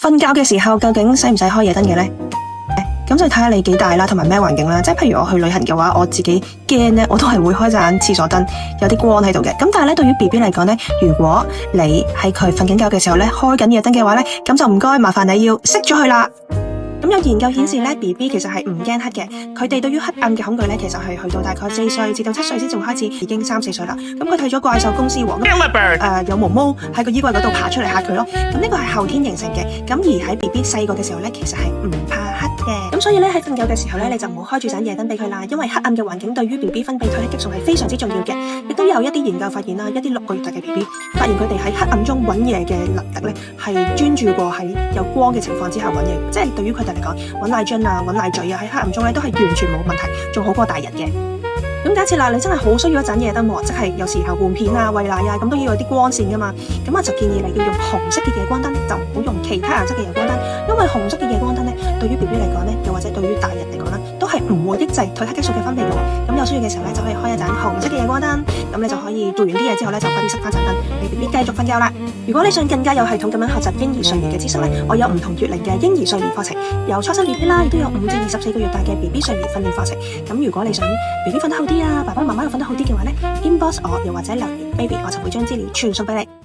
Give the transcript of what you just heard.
瞓覺嘅時候究竟使唔使開夜燈嘅呢？咁就睇下你幾大啦，同埋咩環境啦。即係譬如我去旅行嘅話，我自己驚呢，我都係會開盞廁所燈，有啲光喺度嘅。咁但係咧，對於 BB 嚟講呢，如果你喺佢瞓緊覺嘅時候咧，開緊夜燈嘅話呢，咁就唔該麻煩你要熄咗佢啦。咁有研究顯示咧 ，BB 其實係唔驚黑嘅，佢哋對於黑暗嘅恐懼咧，其實係去到大概4歲至到7歲先仲開始，已經3、4歲啦。咁佢睇咗怪獸公司喎，有毛毛喺個衣櫃嗰度爬出嚟嚇佢咯。咁呢個係後天形成嘅。咁而喺 BB 細個嘅時候咧，其實係唔怕黑嘅。咁所以咧喺瞓覺嘅時候咧，你就唔好開住盞夜燈俾佢啦，因為黑暗嘅環境對於 BB 分泌褪黑激素係非常之重要嘅。亦都有一啲研究發現啦，一啲6個月大嘅 BB 發現佢哋喺黑暗中揾嘢嘅能力咧係專注過喺有光嘅情況之下揾嘢，即係對於佢哋嚟講，揾奶樽啊、揾奶嘴啊，喺黑暗中咧都係完全冇問題，仲好過大人嘅。咁假設啦，你真係好需要一盞夜燈喎，即係有時候換片啊、餵奶啊，咁都要有啲光線噶嘛。咁我就建議你要用紅色嘅夜光燈，就唔好用其他顏色嘅夜光燈，因為紅色嘅夜光燈咧，對於 BB 嚟講咧，又或者對於大人嚟講咧，都係唔會抑制褪黑激素嘅分泌嘅。咁有需要嘅時候咧，就可以開一盞紅色嘅夜光燈，咁你就可以做完啲嘢之後咧，就快啲熄翻盞燈，你 BB 繼續瞓覺啦。如果你想更加有系統咁樣學習嬰兒睡眠嘅知識咧，我有唔同月齡嘅嬰兒睡眠課程，由初生 BB 啦，亦都有5至24個月大嘅 BB 睡眠訓練課程。咁如果你想 BB 瞓得好啲啊，爸爸媽媽又瞓得好啲嘅話咧，inbox 我，又或者留言 baby， 我就會將資料傳送俾你。